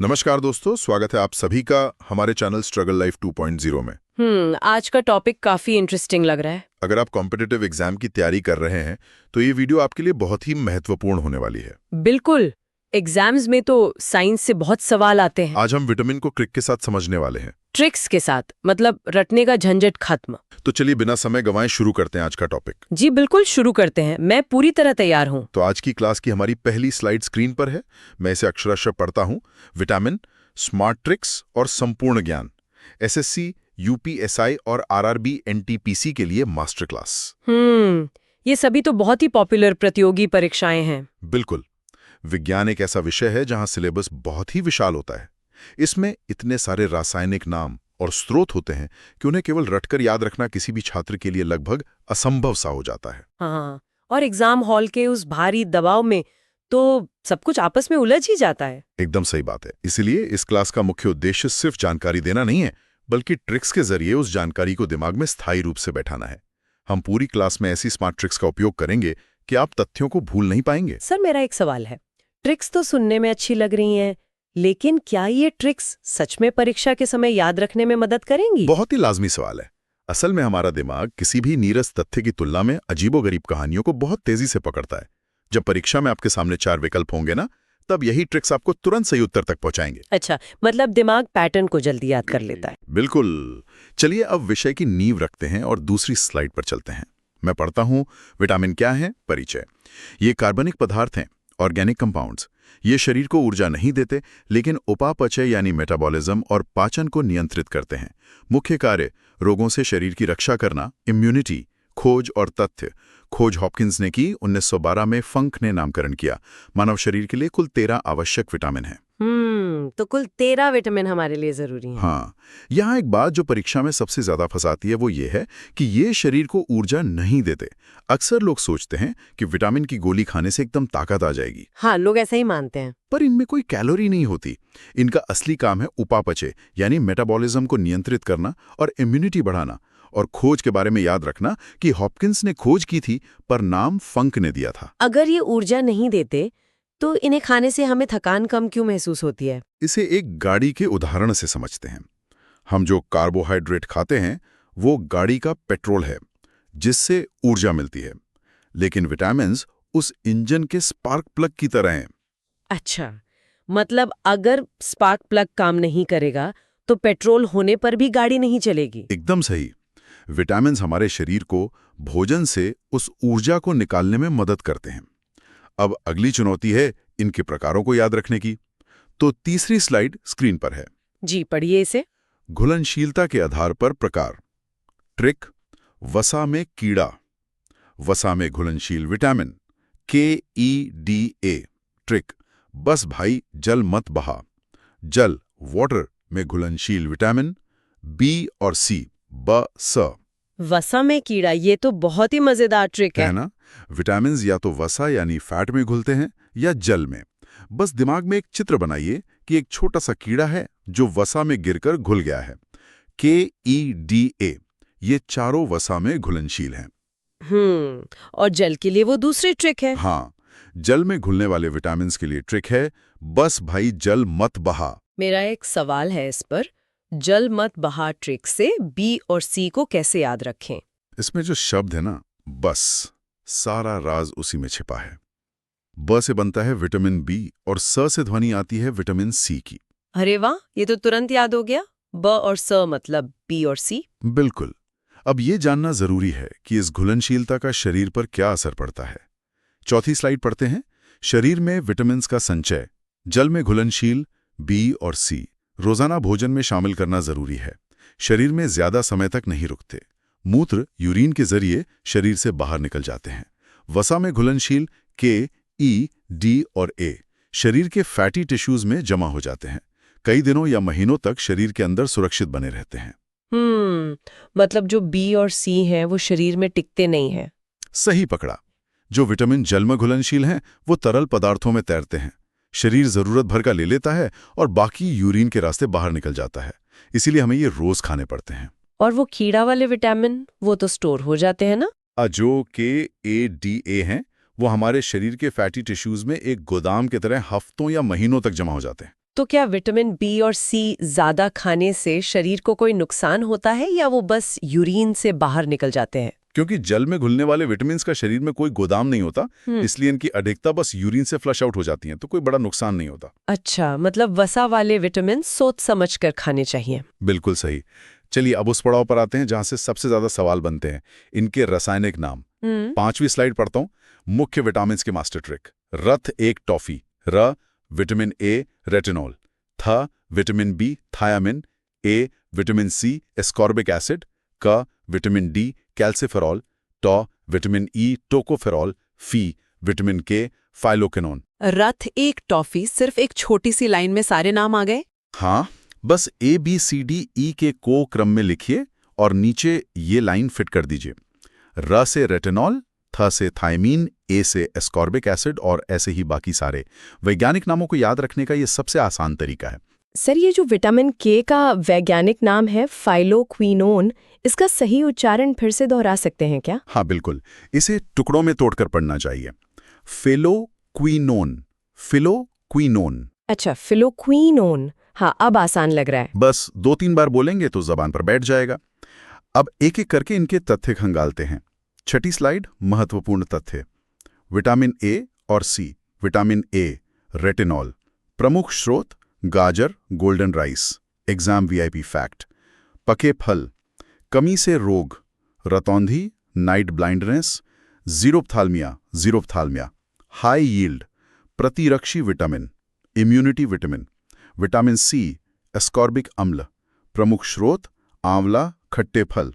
नमस्कार दोस्तों, स्वागत है आप सभी का हमारे चैनल स्ट्रगल लाइफ 2.0 में। आज का टॉपिक काफी इंटरेस्टिंग लग रहा है। अगर आप कॉम्पिटिटिव एग्जाम की तैयारी कर रहे हैं तो ये वीडियो आपके लिए बहुत ही महत्वपूर्ण होने वाली है। बिल्कुल। एग्जाम्स में तो साइंस से बहुत सवाल आते हैं। आज हम विटामिन को ट्रिक के साथ समझने वाले हैं। ट्रिक्स के साथ, मतलब रटने का झंझट खत्म। तो चलिए बिना समय गंवाए शुरू करते हैं आज का टॉपिक। जी बिल्कुल, शुरू करते हैं। मैं पूरी तरह तैयार हूँ। तो आज की क्लास की हमारी पहली स्लाइड स्क्रीन पर है। मैं इसे अक्षरशः पढ़ता हूँ। विटामिन, स्मार्ट ट्रिक्स और संपूर्ण ज्ञान, एसएससी, यूपीएसआई और आरआरबी एनटीपीसी के लिए मास्टर क्लास। ये सभी तो बहुत ही पॉपुलर प्रतियोगी परीक्षाएं हैं। बिल्कुल। विज्ञान एक ऐसा विषय है जहां सिलेबस बहुत ही विशाल होता है। इसमें इतने सारे रासायनिक नाम और स्रोत होते हैं कि उन्हें केवल रटकर याद रखना किसी भी छात्र के लिए लगभग असंभव सा हो जाता है। हाँ, और एग्जाम हॉल के उस भारी दबाव में तो सब कुछ आपस में उलझ ही जाता है। एकदम सही बात है। इसीलिए इस क्लास का मुख्य उद्देश्य सिर्फ जानकारी देना नहीं है, बल्कि ट्रिक्स के जरिए उस जानकारी को दिमाग में स्थायी रूप से बैठाना है। हम पूरी क्लास में ऐसी स्मार्ट ट्रिक्स का उपयोग करेंगे कि आप तथ्यों को भूल नहीं पाएंगे। सर, मेरा एक सवाल है। ट्रिक्स तो सुनने में अच्छी लग रही हैं, लेकिन क्या ये ट्रिक्स सच में परीक्षा के समय याद रखने में मदद करेंगी? बहुत ही लाजमी सवाल है। असल में हमारा दिमाग किसी भी नीरस तथ्य की तुलना में अजीबोगरीब कहानियों को बहुत तेजी से पकड़ता है। जब परीक्षा में आपके सामने 4 विकल्प होंगे ना, तब यही ट्रिक्स आपको तुरंत सही उत्तर तक पहुंचाएंगे। अच्छा, मतलब दिमाग पैटर्न को जल्दी याद कर लेता है। बिल्कुल। चलिए अब विषय की नींव रखते हैं और दूसरी स्लाइड पर चलते हैं। मैं पढ़ता हूं। विटामिन क्या है? परिचय। ये कार्बनिक पदार्थ हैं, ऑर्गेनिक कंपाउंड्स। ये शरीर को ऊर्जा नहीं देते, लेकिन उपापचय यानी मेटाबॉलिज्म और पाचन को नियंत्रित करते हैं। मुख्य कार्य: रोगों से शरीर की रक्षा करना, इम्यूनिटी। खोज और तथ्य: खोज हॉपकिंस ने की, 1912 में फंक ने नामकरण किया। मानव शरीर के लिए कुल 13 आवश्यक विटामिन हैं। तो कुल 13 विटामिन हमारे लिए जरूरी हैं। हाँ, यहाँ एक बात जो परीक्षा में सबसे ज्यादा फंसाती है वो ये है कि ये शरीर को ऊर्जा नहीं देते। अक्सर लोग सोचते हैं कि विटामिन की गोली खाने से एकदम ताकत आ जाएगी। हाँ, लोग ऐसा ही मानते हैं। पर इनमें कोई कैलोरी नहीं होती। इनका असली काम है उपापचय यानी मेटाबॉलिज्म को नियंत्रित करना और इम्यूनिटी बढ़ाना। और खोज के बारे में याद रखना कि हॉपकिंस ने खोज की थी, पर नाम फंक ने दिया था। अगर ये ऊर्जा नहीं देते तो इन्हें खाने से हमें थकान कम क्यों महसूस होती है? इसे एक गाड़ी के उदाहरण से समझते हैं। हम जो कार्बोहाइड्रेट खाते हैं वो गाड़ी का पेट्रोल है, जिससे ऊर्जा मिलती है। लेकिन विटामिन्स उस इंजन के स्पार्क प्लग की तरह हैं। अच्छा, मतलब अगर स्पार्क प्लग काम नहीं करेगा तो पेट्रोल होने पर भी गाड़ी नहीं चलेगी। एकदम सही। विटामिन्स हमारे शरीर को भोजन से उस ऊर्जा को निकालने में मदद करते हैं। अब अगली चुनौती है इनके प्रकारों को याद रखने की। तो तीसरी स्लाइड स्क्रीन पर है। जी, पढ़िए इसे। घुलनशीलता के आधार पर प्रकार। ट्रिक: वसा में कीड़ा, वसा में घुलनशील विटामिन, KEDA। ट्रिक: बस भाई जल मत बहा, जल वाटर में घुलनशील विटामिन, B और C, ब-स। वसा में कीड़ा, ये तो बहुत ही मजेदार ट्रिक है। ना? विटामिन्स या तो वसा यानी फैट में घुलते हैं या जल में। बस दिमाग में एक चित्र बनाइए कि एक छोटा सा कीड़ा है जो वसा में गिरकर घुल गया है। KEDA, ये चारों वसा में घुलनशील हैं। और जल के लिए वो दूसरी ट्रिक है। हाँ, जल में घुलने वाले विटामिन्स के लिए ट्रिक है बस भाई जल मत बहा। मेरा एक सवाल है इस पर। जल मत बहा ट्रिक से B और C को कैसे याद रखें? इसमें जो शब्द है ना, बस, सारा राज उसी में छिपा है। ब से बनता है विटामिन B और स से ध्वनि आती है विटामिन C की। अरे वाह, ये तो तुरंत याद हो गया। ब और स मतलब B और C। बिल्कुल। अब ये जानना जरूरी है कि इस घुलनशीलता का शरीर पर क्या असर पड़ता है। चौथी स्लाइड पढ़ते हैं। शरीर में विटामिन्स का संचय। जल में घुलनशील B और C रोजाना भोजन में शामिल करना जरूरी है। शरीर में ज्यादा समय तक नहीं रुकते। मूत्र यूरिन के जरिए शरीर से बाहर निकल जाते हैं। वसा में घुलनशील K, E, D और A शरीर के फैटी टिश्यूज में जमा हो जाते हैं। कई दिनों या महीनों तक शरीर के अंदर सुरक्षित बने रहते हैं। मतलब जो B और C हैं वो शरीर में टिकते नहीं हैं। सही पकड़ा। जो विटामिन जल में घुलनशील हैं वो तरल पदार्थों में तैरते हैं। शरीर जरूरत भर का ले लेता है और बाकी यूरिन के रास्ते बाहर निकल जाता है। इसीलिए हमें ये रोज खाने पड़ते हैं। और वो कीड़ा वाले विटामिन, वो तो स्टोर हो जाते हैं ना? जो KADA हैं वो हमारे शरीर के फैटी टिश्यूज में एक गोदाम की तरह हफ्तों या महीनों तक जमा हो जाते हैं। तो क्या विटामिन बी और सी ज्यादा खाने से शरीर को कोई नुकसान होता है या वो बस यूरिन से बाहर निकल जाते हैं? क्योंकि जल में घुलने वाले विटामिन का शरीर में कोई गोदाम नहीं होता, इसलिए इनकी अधिकता बस यूरिन से फ्लश आउट हो जाती है, तो कोई बड़ा नुकसान नहीं होता। अच्छा, मतलब वसा वाले विटामिन सोच समझ कर खाने चाहिए। बिल्कुल सही। चलिए अब उस पड़ाव पर आते हैं जहां से सबसे ज्यादा सवाल बनते हैं, इनके रासायनिक नाम। 5वीं स्लाइड पढ़ता हूं। मुख्य विटामिन के मास्टर ट्रिक। रथ एक टॉफी। र विटामिन ए रेटिनॉल। थ विटामिन बी थायामिन। ए विटामिन सी एस्कॉर्बिक एसिड। क विटामिन डी कैल्सिफेरॉल। टॉ विटामिन ई टोकोफेरॉल। फी विटामिन के फाइलोकेनोन। रथ एक टॉफी, सिर्फ एक छोटी सी लाइन में सारे नाम आ गए? हाँ, बस A B C D E के को क्रम में लिखिए और नीचे ये लाइन फिट कर दीजिए। र से रेटिनॉल, थ से थायमीन, ए से एस्कॉर्बिक एसिड और ऐसे ही बाकी सारे। वैज्ञानिक नामों को याद रखने का ये सबसे आसान तरीका है। सर, ये जो विटामिन के का वैज्ञानिक नाम है फाइलोक्विनोन, इसका सही उच्चारण फिर से दोहरा सकते हैं क्या? हाँ बिल्कुल, इसे टुकड़ों में तोड़कर पढ़ना चाहिए। फिलोक्विनोन। फिलोक्विनोन। अच्छा, फिलोक्विनोन। हाँ, अब आसान लग रहा है। बस 2-3 बार बोलेंगे तो जबान पर बैठ जाएगा। अब एक एक करके इनके तथ्य खंगालते हैं। 6ठी स्लाइड, महत्वपूर्ण तथ्य। विटामिन ए और सी। Vitamin A retinol. प्रमुख स्रोत गाजर, golden rice. Exam VIP fact. पके फल। कमी से रोग, रतौंधी, night blindness, xerophthalmia. High yield, प्रतिरक्षी vitamin, immunity vitamin. Vitamin C ascorbic अम्ल। प्रमुख स्रोत आंवला, खट्टे फल।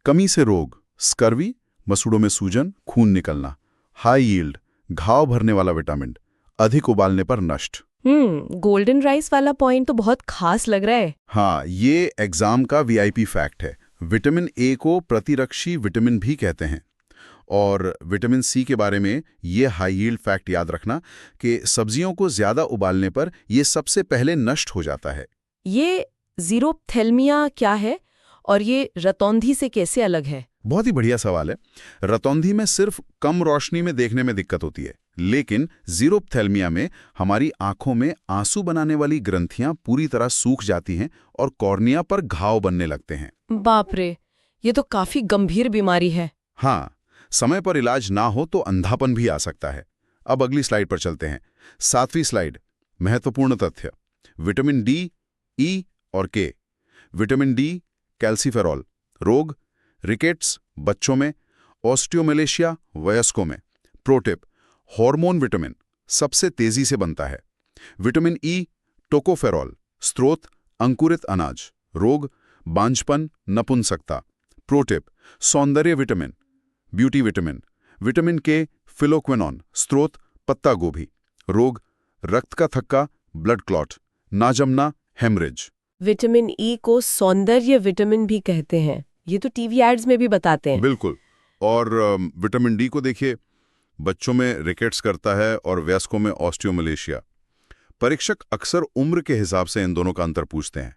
कमी से रोग, स्कर्वी, मसूड़ों में सूजन, खून निकलना। हाई यील्ड, घाव भरने वाला विटामिन, अधिक उबालने पर नष्ट। गोल्डन राइस वाला पॉइंट तो बहुत खास लग रहा है। हाँ, ये एग्जाम का वीआईपी फैक्ट है। विटामिन ए को प्रतिरक्षी विटामिन भी कहते हैं। और विटामिन सी के बारे में ये हाई यील्ड फैक्ट याद रखना कि सब्जियों को ज्यादा उबालने पर ये सबसे पहले नष्ट हो जाता है। ये जीरोप्थेल्मिया क्या है और ये रतौंधी से कैसे अलग है? बहुत ही बढ़िया सवाल है। रतौंधी में सिर्फ कम रोशनी में देखने में दिक्कत होती है, लेकिन जीरोप्थेल्मिया में हमारी आंखों में आंसू बनाने वाली ग्रंथियां पूरी तरह सूख जाती हैं और कॉर्निया पर घाव बनने लगते हैं। बाप रे, ये तो काफी गंभीर बीमारी है। हाँ, समय पर इलाज ना हो तो अंधापन भी आ सकता है। अब अगली स्लाइड पर चलते हैं। 7वीं स्लाइड, महत्वपूर्ण तथ्य। विटामिन डी, ई और के। Vitamin D calciferol. रोग रिकेट्स बच्चों में, ऑस्टियोमलेशिया वयस्कों में। प्रोटिप, हार्मोन विटामिन सबसे तेजी से बनता है। Vitamin E tocopherol. स्रोत अंकुरित अनाज। रोग बांझपन, नपुंसकता। प्रोटिप, सौंदर्य विटामिन, ब्यूटी विटामिन। विटामिन के फिलोक्विनोन। स्रोत पत्ता गोभी। रोग रक्त का थक्का, ब्लड क्लॉट, ना जमना, हेमरेज। विटामिन ई को सौंदर्य विटामिन भी कहते हैं, ये तो टीवी एड्स में भी बताते हैं। बिल्कुल। और विटामिन डी को देखिए, बच्चों में रिकेट्स करता है और वयस्कों में ऑस्टियोमलेशिया। परीक्षक अक्सर उम्र के हिसाब से इन दोनों का अंतर पूछते हैं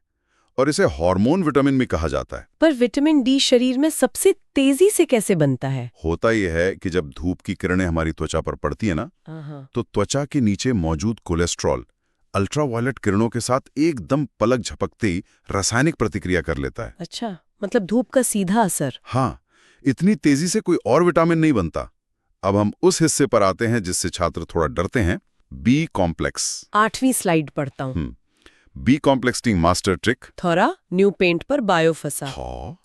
और इसे हार्मोन विटामिन भी कहा जाता है। पर विटामिन डी शरीर में सबसे तेजी से कैसे बनता है? होता यह है कि जब धूप की किरणें हमारी त्वचा पर पड़ती है ना, तो त्वचा के नीचे मौजूद कोलेस्ट्रॉल अल्ट्रावायलेट किरणों के साथ एकदम पलक झपकते ही रासायनिक प्रतिक्रिया कर लेता है। अच्छा, मतलब धूप का सीधा असर। हाँ, इतनी तेजी से कोई और विटामिन नहीं बनता। अब हम उस हिस्से पर आते हैं जिससे छात्र थोड़ा डरते हैं, बी कॉम्प्लेक्स। 8वीं स्लाइड पढ़ता हूँ। B complex master trick. थोड़ा न्यू पेंट पर बायोफसा। हाँ,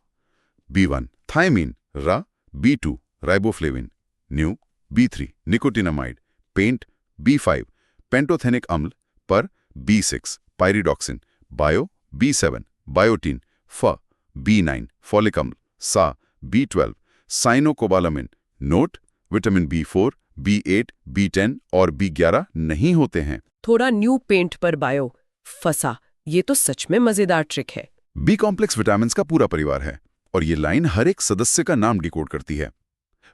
B1 थायमीन, रा B2 riboflavin, new B3 nicotinamide, paint B5 pantothenic अम्ल, पर B6 pyridoxine, bio B7 biotin, फ B9 फॉलिक अम्ल, सा B12 cyanocobalamin. Note, vitamin B4, B8, B10 और B11 नहीं होते हैं। थोड़ा न्यू पेंट पर बायो फसा, ये तो सच में मजेदार ट्रिक है। बी कॉम्प्लेक्स विटामिन का पूरा परिवार है और ये लाइन हर एक सदस्य का नाम डिकोड करती है।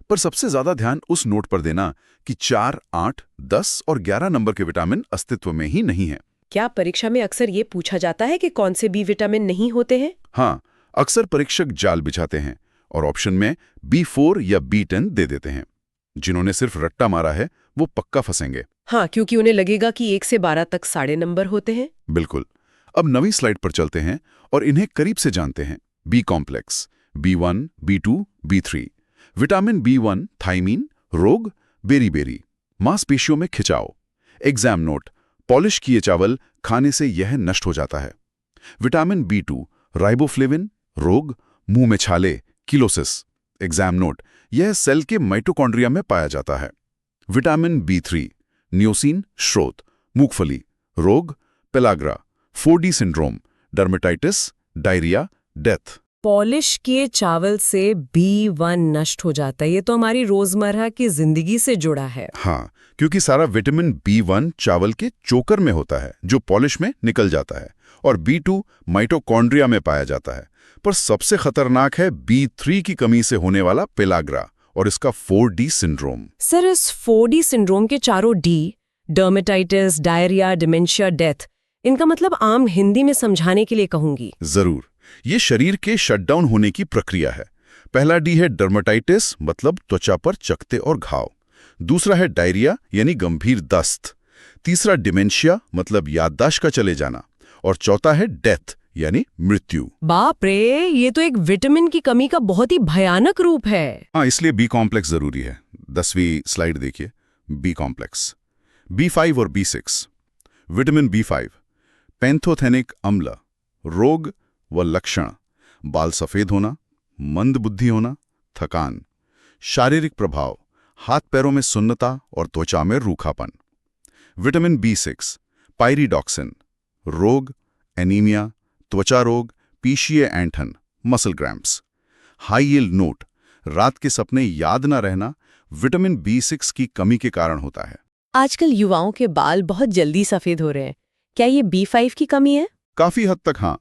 पर सबसे ज्यादा ध्यान उस नोट पर देना कि 4, 8, 10 और 11 नंबर के विटामिन अस्तित्व में ही नहीं है। क्या परीक्षा में अक्सर ये पूछा जाता है कि कौन से बी विटामिन नहीं होते हैं? हाँ, अक्सर परीक्षक जाल बिछाते हैं और ऑप्शन में B4 या B10 दे देते हैं। जिन्होंने सिर्फ रट्टा मारा है वो पक्का फंसेंगे। हाँ, क्योंकि उन्हें लगेगा कि 1 से 12 तक सारे नंबर होते हैं। बिल्कुल। अब नवी स्लाइड पर चलते हैं और इन्हें करीब से जानते हैं। B complex, B1, B2, B3। Vitamin B1 thiamine, रोग, बेरी-बेरी, मांसपेशियों में खिंचाव। एग्जाम नोट, पॉलिश किए चावल खाने से यह नष्ट हो जाता है। विटामिन B2 राइबोफ्लेविन, रोग, मुंह में छाले, किलोसिस। एग्जाम नोट, यह सेल के माइटोकॉन्ड्रिया में पाया जाता है। विटामिन B3 न्योसिन, श्रोत, मूंगफली, रोग, pellagra, 4D syndrome, dermatitis, diarrhoea, death. Polish किए चावल से B1 नष्ट हो जाता है। ये तो हमारी रोजमर्रा की जिंदगी से जुड़ा है। हाँ, क्योंकि सारा विटामिन B1 चावल के चोकर में होता है जो पॉलिश में निकल जाता है, और B2 माइटोकॉन्ड्रिया में पाया जाता है। पर सबसे खतरनाक है B3 की कमी से होने वाला पेलाग्रा और इसका 4D सिंड्रोम। सर, इस 4D सिंड्रोम के चारों D, dermatitis, diarrhoea, dementia, death, इनका मतलब आम हिंदी में समझाने के लिए कहूंगी। जरूर। ये शरीर के शटडाउन होने की प्रक्रिया है। पहला D है डर्मेटाइटिस, मतलब त्वचा पर चकत्ते और घाव। दूसरा है डायरिया, यानी गंभीर दस्त। तीसरा डिमेंशिया, मतलब याददाश्त का चले जाना। और चौथा है डेथ, यानी मृत्यु। बाप रे, ये तो एक विटामिन की कमी का बहुत ही भयानक रूप है। हाँ, इसलिए बी कॉम्प्लेक्स जरूरी है। 10वीं स्लाइड देखिए। बी कॉम्प्लेक्स, B5 और B6। विटामिन B5 पैंथोथेनिक अम्ल, रोग व लक्षण, बाल सफेद होना, मंद बुद्धि होना, थकान। शारीरिक प्रभाव, हाथ पैरों में सुन्नता और त्वचा में रूखापन। विटामिन B6 पायरिडॉक्सिन, रोग, एनीमिया, त्वचा रोग, पीशीय ऐंठन, muscle cramps. High yield note, रात के सपने याद न रहना विटामिन B6 की कमी के कारण होता है। आजकल युवाओं के बाल बहुत जल्दी सफेद हो रहे हैं। क्या ये B5 की कमी है? काफी हद तक हाँ।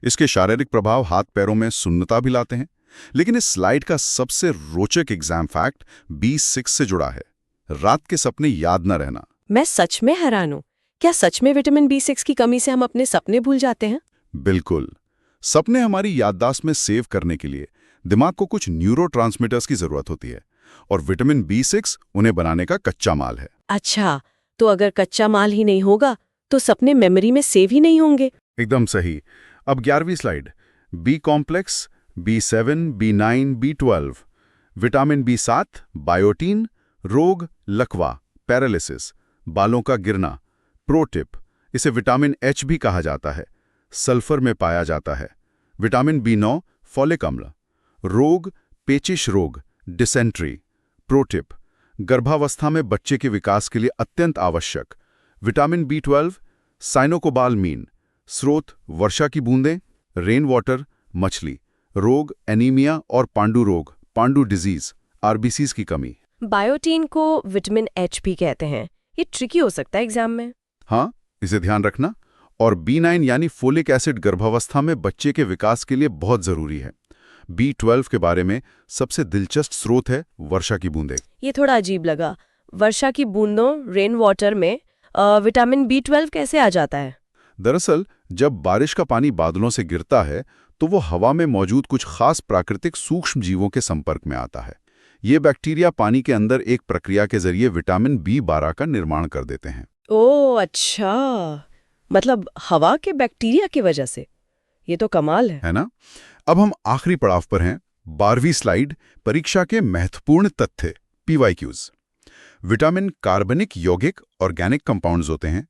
इसके शारीरिक प्रभाव हाथ पैरों में सुन्नता भी लाते हैं। लेकिन इस स्लाइड का सबसे रोचक एग्जाम फैक्ट B6 से जुड़ा है, रात के सपने याद न रहना। मैं सच में हैरान हूँ। क्या सच में विटामिन B6 की कमी से हम अपने सपने भूल जाते हैं? बिल्कुल। सपने हमारी याददाश्त में सेव करने के लिए दिमाग को कुछ न्यूरोट्रांसमीटर्स की जरूरत होती है, और विटामिन B6 उन्हें बनाने का कच्चा माल है। अच्छा, तो अगर कच्चा माल ही नहीं होगा तो सपने मेमोरी में सेव ही नहीं होंगे। एकदम सही। अब 11वीं slide. B complex, B7, B9, B12। Vitamin B7 biotin, रोग, लकवा, पैरालिसिस, बालों का गिरना। प्रोटिप, इसे विटामिन H भी कहा जाता है, सल्फर में पाया जाता है। विटामिन B9 फॉलिक अम्ल, रोग, पेचिश रोग, डिसेंट्री। प्रोटिप, गर्भावस्था में बच्चे के विकास के लिए अत्यंत आवश्यक। विटामिन B12 साइनोकोबालमीन, स्रोत, वर्षा की बूंदें, रेन वाटर, मछली। रोग, एनीमिया और पांडु रोग, पांडु डिजीज, RBCs की कमी। बायोटीन को विटामिन H भी कहते हैं। ये ट्रिकी हो सकता है एग्जाम में। हाँ, इसे ध्यान रखना। और B9 यानी फोलिक एसिड गर्भावस्था में बच्चे के विकास के लिए बहुत जरूरी है। B12 के बारे में सबसे दिलचस्प स्रोत है वर्षा की बूंदें। ये थोड़ा अजीब लगा। वर्षा की बूंदों, रेन वाटर में विटामिन B12 कैसे आ जाता है? दरअसल जब बारिश का पानी बादलों से गिरता है तो वो हवा में मौजूद कुछ खास प्राकृतिक सूक्ष्म जीवों के संपर्क में आता है। ये बैक्टीरिया पानी के अंदर एक प्रक्रिया के जरिए विटामिन B12 का निर्माण कर देते हैं। ओह अच्छा, मतलब हवा के बैक्टीरिया की वजह से। ये तो कमाल है ना? अब हम आखिरी पड़ाव पर हैं। 12वीं स्लाइड, परीक्षा के महत्वपूर्ण तथ्य, PYQs। विटामिन कार्बनिक यौगिक ऑर्गेनिक कंपाउंड्स होते हैं।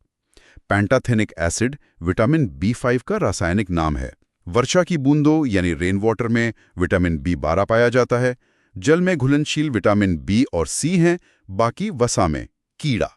पैंटाथेनिक एसिड विटामिन B5 का रासायनिक नाम है। वर्षा की बूंदों यानी रेन वाटर में विटामिन B12 पाया जाता है। जल में घुलनशील विटामिन B और C हैं, बाकी वसा में कीड़ा।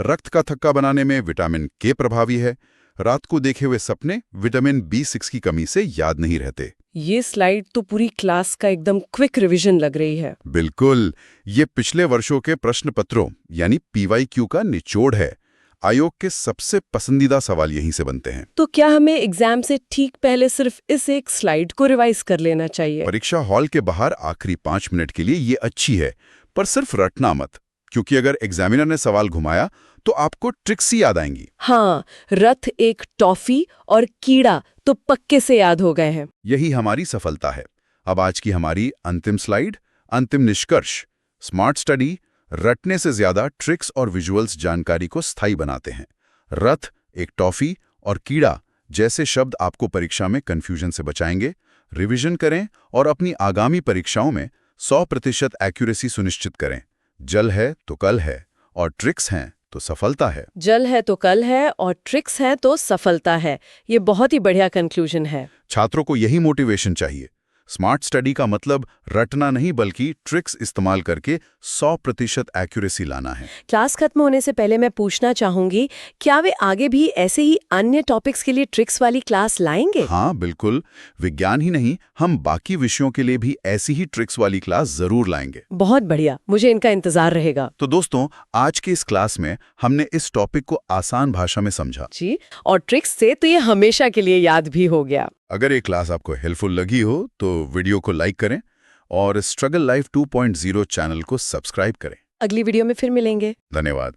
रक्त का थक्का बनाने में विटामिन K प्रभावी है। रात को देखे हुए सपने विटामिन B6 की कमी से याद नहीं रहते। ये स्लाइड तो पूरी क्लास का एकदम क्विक रिवीजन लग रही है। बिल्कुल, ये पिछले वर्षों के प्रश्न पत्रों यानी PYQ का निचोड़ है। आयोग के सबसे पसंदीदा सवाल यहीं से बनते हैं। तो क्या हमें एग्जाम से ठीक पहले सिर्फ इस एक स्लाइड को रिवाइज कर लेना चाहिए? परीक्षा हॉल के बाहर आखिरी 5 मिनट के लिए ये अच्छी है, पर सिर्फ रटना मत, क्योंकि अगर एग्जामिनर ने सवाल घुमाया तो आपको ट्रिक्स ही याद आएंगी। हाँ, रथ, एक टॉफी और कीड़ा तो पक्के से याद हो गए हैं। यही हमारी सफलता है। अब आज की हमारी अंतिम स्लाइड, अंतिम निष्कर्ष। स्मार्ट स्टडी, रटने से ज्यादा ट्रिक्स और विजुअल्स जानकारी को स्थायी बनाते हैं। रथ, एक टॉफी और कीड़ा जैसे शब्द आपको परीक्षा में कंफ्यूजन से बचाएंगे। रिवीजन करें और अपनी आगामी परीक्षाओं में 100% एक्यूरेसी सुनिश्चित करें। जल है तो कल है और ट्रिक्स हैं तो सफलता है। जल है तो कल है और ट्रिक्स हैं तो सफलता है। ये बहुत ही बढ़िया कंक्लूजन है। छात्रों को यही मोटिवेशन चाहिए। स्मार्ट स्टडी का मतलब रटना नहीं बल्कि ट्रिक्स इस्तेमाल करके 100% एक्यूरेसी लाना है। क्लास खत्म होने से पहले मैं पूछना चाहूंगी, क्या वे आगे भी ऐसे ही अन्य टॉपिक्स के लिए ट्रिक्स वाली क्लास लाएंगे? हाँ बिल्कुल, विज्ञान ही नहीं, हम बाकी विषयों के लिए भी ऐसी ही ट्रिक्स वाली क्लास जरूर लाएंगे। बहुत बढ़िया, मुझे इनका इंतजार रहेगा। तो दोस्तों, आज के इस क्लास में हमने इस टॉपिक को आसान भाषा में समझा जी, और ट्रिक्स से तो ये हमेशा के लिए याद भी हो गया। अगर ये क्लास आपको हेल्पफुल लगी हो तो वीडियो को लाइक करें और स्ट्रगल लाइफ 2.0 चैनल को सब्सक्राइब करें। अगली वीडियो में फिर मिलेंगे। धन्यवाद।